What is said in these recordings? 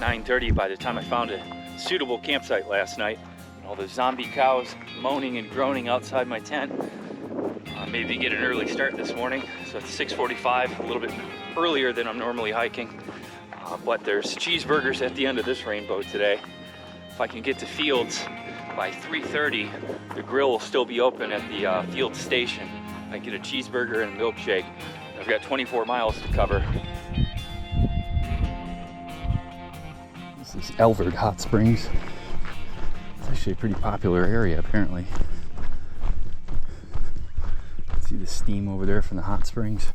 9:30 by the time I found a suitable campsite last night. All the zombie cows moaning and groaning outside my tent. Maybe get an early start this morning. So it's 6:45, a little bit earlier than I'm normally hiking. But there's cheeseburgers at the end of this rainbow today. If I can get to Fields by 3:30, the grill will still be open at the Fields station. I can get a cheeseburger and a milkshake. I've got 24 miles to cover. This is Alvord Hot Springs. It's actually a pretty popular area, apparently. See the steam over there from the hot springs.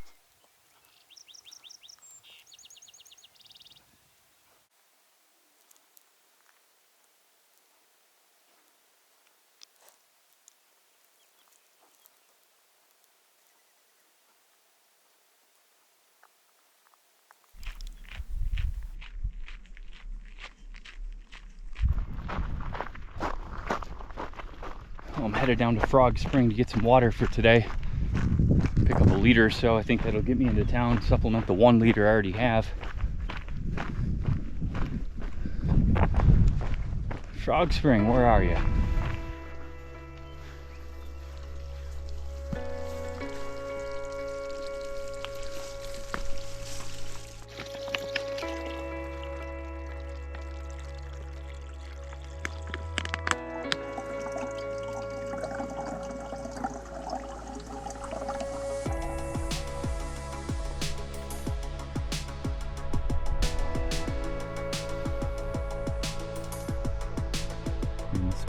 I'm headed down to Frog Spring to get some water for today. Pick up a liter or so. I think that'll get me into town, supplement the 1 liter I already have. Frog Spring, where are you?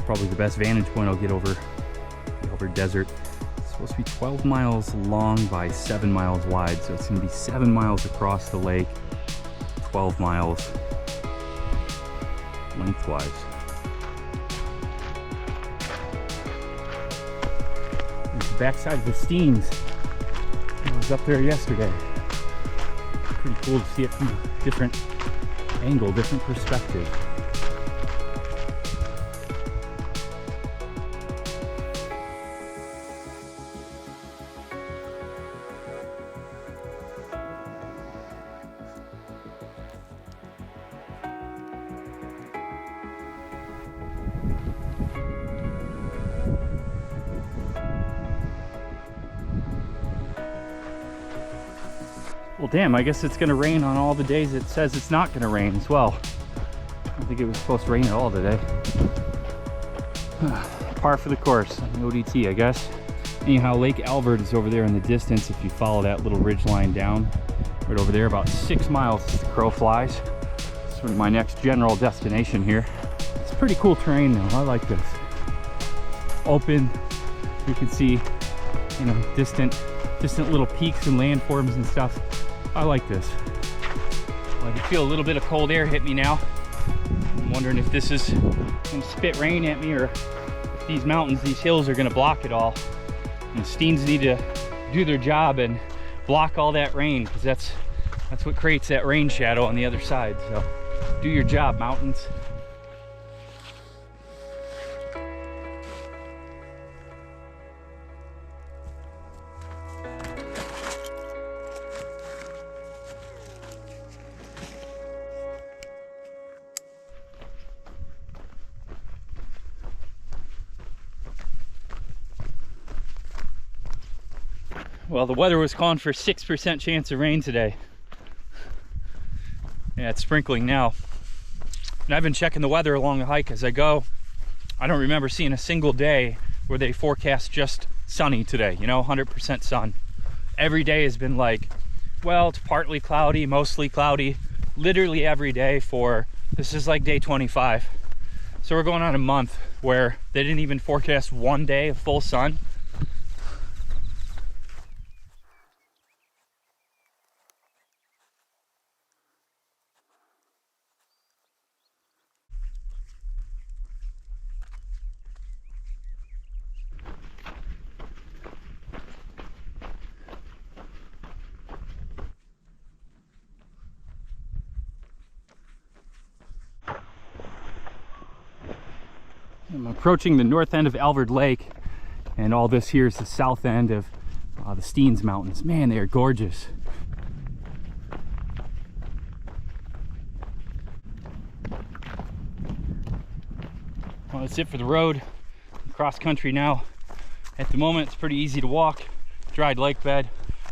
Probably the best vantage point I'll get over the Alvord Desert. It's supposed to be 12 miles long by 7 miles wide, so it's going to be 7 miles across the lake, 12 miles lengthwise. There's the backside of the Steens. I was up there yesterday. Pretty cool to see it from a different angle, different perspective. Well, damn, I guess it's gonna rain on all the days it says it's not gonna rain as well. I don't think it was supposed to rain at all today. Par for the course on the ODT, I guess. Anyhow, Lake Alvord is over there in the distance if you follow that little ridge line down. Right over there, about 6 miles as the crow flies. This is my next general destination here. It's pretty cool terrain though, I like this. Open, you can see, you know, distant little peaks and landforms and stuff. I like this. Well, I can feel a little bit of cold air hit me now. I'm wondering if this is gonna spit rain at me or if these mountains, these hills are gonna block it all. And Steens need to do their job and block all that rain, because that's what creates that rain shadow on the other side. So do your job, mountains. Well, the weather was calling for 6% chance of rain today. Yeah, it's sprinkling now. And I've been checking the weather along the hike as I go. I don't remember seeing a single day where they forecast just sunny today, you know, 100% sun. Every day has been like, well, it's partly cloudy, mostly cloudy, literally every day for, this is like day 25. So we're going on a month where they didn't even forecast one day of full sun. I'm approaching the north end of Alvord Lake, and all this here is the south end of the Steens Mountains. Man, they are gorgeous. Well, that's it for the road. Cross country now. At the moment, it's pretty easy to walk. Dried lake bed.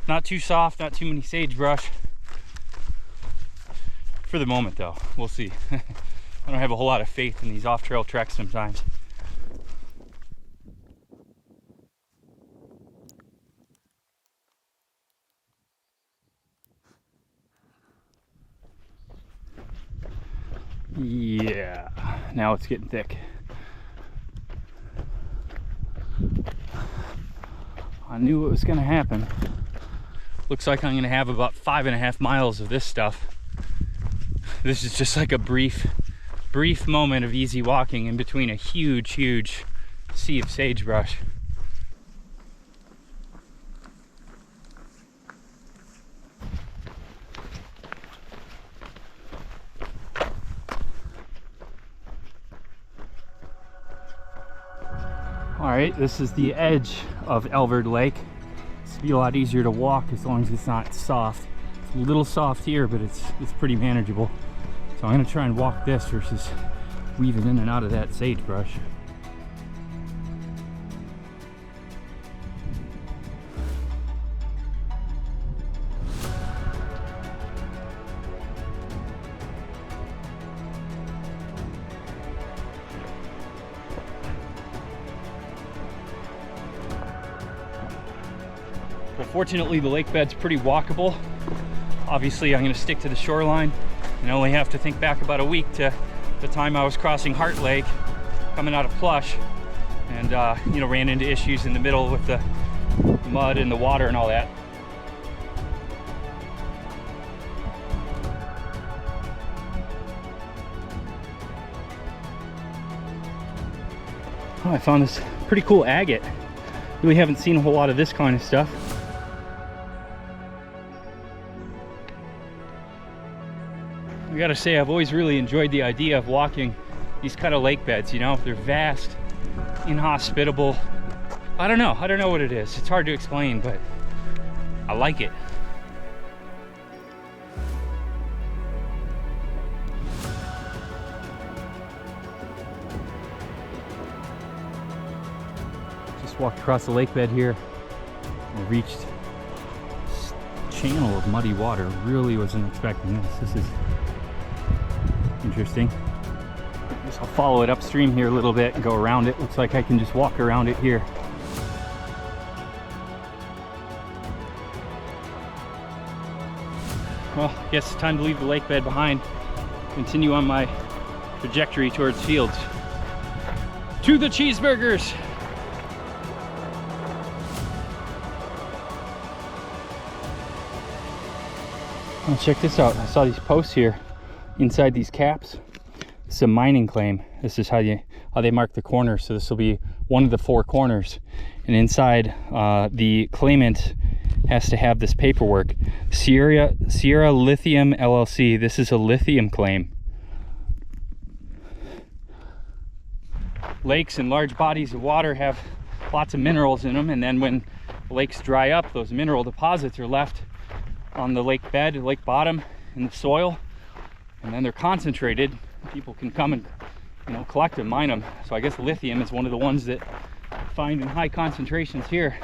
Not too soft, not too many sagebrush. For the moment though, we'll see. I don't have a whole lot of faith in these off-trail treks sometimes. Yeah, now it's getting thick. I knew it was gonna happen. Looks like I'm gonna have about 5.5 miles of this stuff. This is just like a brief moment of easy walking in between a huge sea of sagebrush. All right, this is the edge of Alvord Lake. It's be a lot easier to walk as long as it's not soft. It's a little soft here, but it's pretty manageable. So I'm gonna try and walk this versus weaving in and out of that sagebrush. But fortunately, the lake bed's pretty walkable. Obviously, I'm gonna stick to the shoreline and only have to think back about a week to the time I was crossing Hart Lake, coming out of Plush, and you know, ran into issues in the middle with the mud and the water and all that. Oh, I found this pretty cool agate. Really haven't seen a whole lot of this kind of stuff. I gotta say, I've always really enjoyed the idea of walking these kind of lake beds, you know? They're vast, inhospitable. I don't know what it is. It's hard to explain, but I like it. Just walked across the lake bed here and reached this channel of muddy water. Really wasn't expecting this. This is interesting. I guess I'll follow it upstream here a little bit and go around it. Looks like I can just walk around it here. Well, I guess it's time to leave the lake bed behind. Continue on my trajectory towards fields. To the cheeseburgers! Oh, check this out. I saw these posts here inside these caps. It's a mining claim. This is how they mark the corners. So this will be one of the 4 corners, and inside the claimant has to have this paperwork. Sierra Lithium LLC. This is a lithium claim. Lakes and large bodies of water have lots of minerals in them, and then when lakes dry up, those mineral deposits are left on the lake bed, lake bottom, in the soil, and then they're concentrated. People can come and, you know, collect them, mine them. So I guess lithium is one of the ones that find in high concentrations here.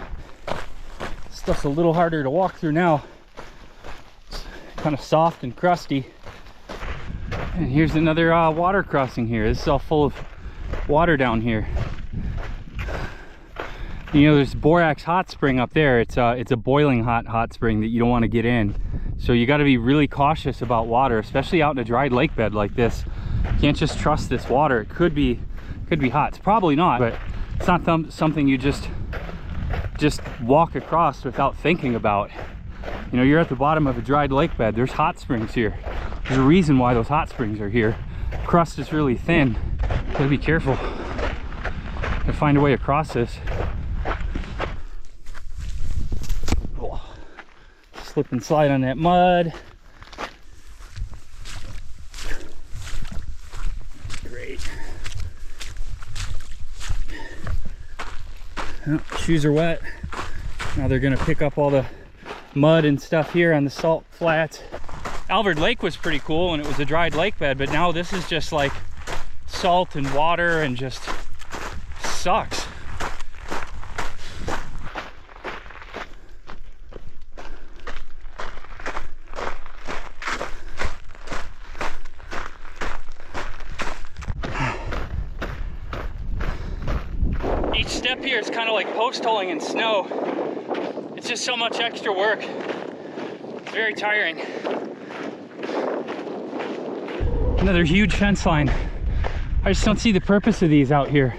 Stuff's a little harder to walk through now. It's kind of soft and crusty. And here's another water crossing here. This is all full of water down here. You know, there's Borax hot spring up there. It's a boiling hot spring that you don't want to get in. So you got to be really cautious about water, especially out in a dried lake bed like this. You can't just trust this water. It could be hot. It's probably not, but it's not something you just walk across without thinking about. You know, you're at the bottom of a dried lake bed. There's hot springs here. There's a reason why those hot springs are here. The crust is really thin. Gotta be careful. Gotta find a way across this. Slip and slide on that mud. Great. Oh, shoes are wet. Now they're gonna pick up all the mud and stuff here on the salt flats. Alvord Lake was pretty cool when it was a dried lake bed, but now this is just like salt and water and just sucks. Each step here is kind of like post holing in snow. It's just so much extra work. It's very tiring. Another huge fence line. I just don't see the purpose of these out here.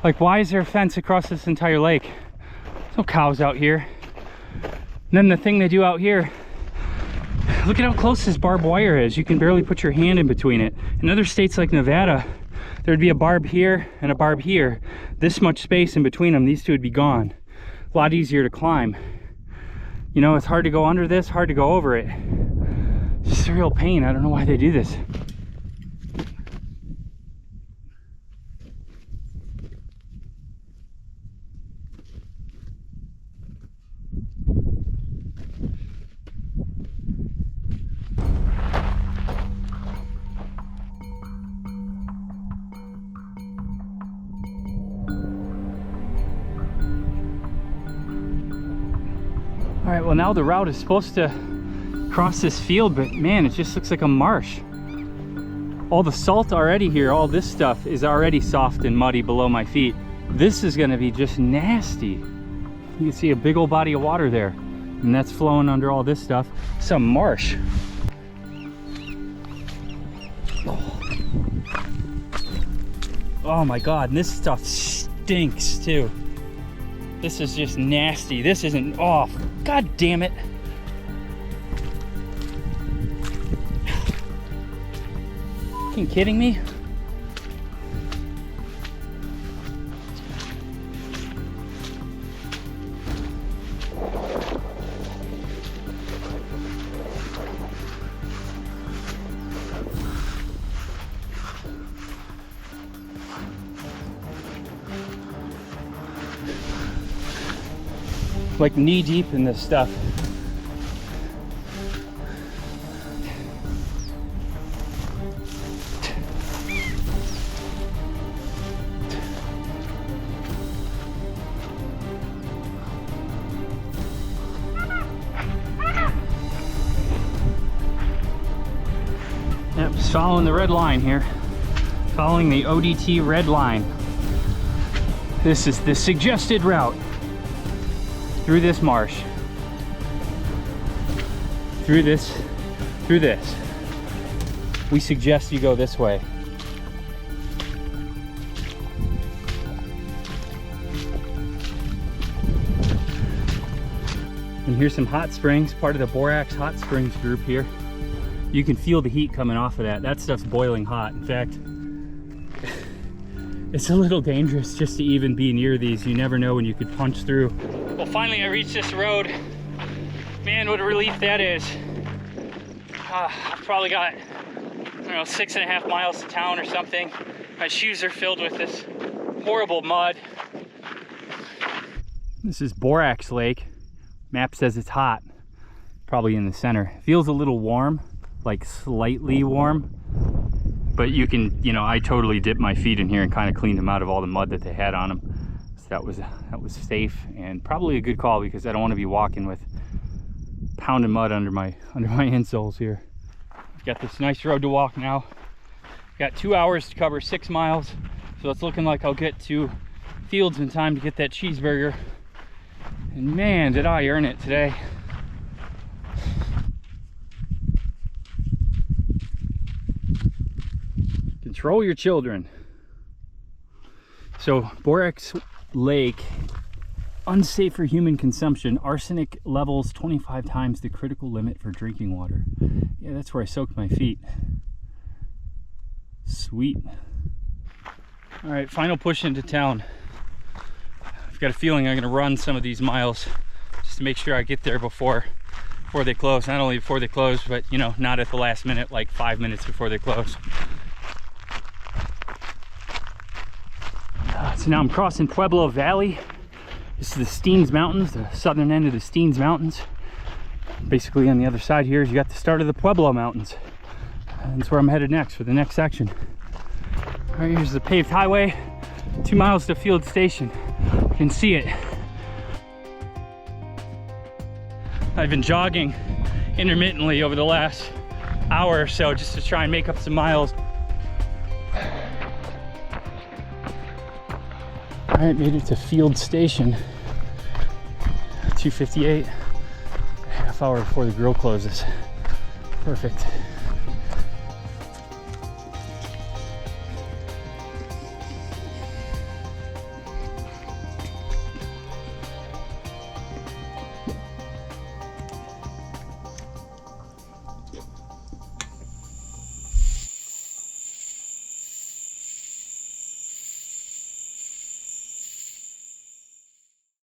Like, why is there a fence across this entire lake? There's no cows out here. And then the thing they do out here, look at how close this barbed wire is. You can barely put your hand in between it. In other states like Nevada, there'd be a barb here and a barb here. This much space in between them, these two would be gone. A lot easier to climb. You know, it's hard to go under this, hard to go over it. It's just a real pain. I don't know why they do this. All right, well, now the route is supposed to cross this field, but man, it just looks like a marsh. All the salt already here, all this stuff is already soft and muddy below my feet. This is gonna be just nasty. You can see a big old body of water there, and that's flowing under all this stuff. Some marsh. Oh my God, and this stuff stinks too. This is just nasty. This isn't, oh, God damn it. Fucking kidding me? Like knee deep in this stuff. Yep, just following the red line here. Following the ODT red line. This is the suggested route. Through this marsh, through this. We suggest you go this way. And here's some hot springs, part of the Borax Hot Springs group here. You can feel the heat coming off of that. That stuff's boiling hot. In fact, it's a little dangerous just to even be near these. You never know when you could punch through. Well, finally I reached this road. Man, what a relief that is. I've probably got, I don't know, 6.5 miles to town or something. My shoes are filled with this horrible mud. This is Borax Lake. Map says it's hot. Probably in the center. Feels a little warm, like slightly warm. But you can, you know, I totally dipped my feet in here and kind of cleaned them out of all the mud that they had on them. So that was safe and probably a good call, because I don't want to be walking with pounding mud under my insoles here. I've got this nice road to walk now. Got 2 hours to cover 6 miles. So it's looking like I'll get to Fields in time to get that cheeseburger. And man, did I earn it today. Control your children. So Borax Lake, unsafe for human consumption. Arsenic levels 25 times the critical limit for drinking water. Yeah, that's where I soaked my feet. Sweet. All right, final push into town. I've got a feeling I'm gonna run some of these miles just to make sure I get there before they close. Not only before they close, but you know, not at the last minute, like 5 minutes before they close. So now I'm crossing Pueblo Valley. This is the Steens Mountains, the southern end of the Steens Mountains. Basically on the other side here is you got the start of the Pueblo Mountains. And that's where I'm headed next for the next section. All right, here's the paved highway, 2 miles to Field Station. You can see it. I've been jogging intermittently over the last hour or so just to try and make up some miles. All right, made it to Field Station. 2:58, half hour before the grill closes. Perfect.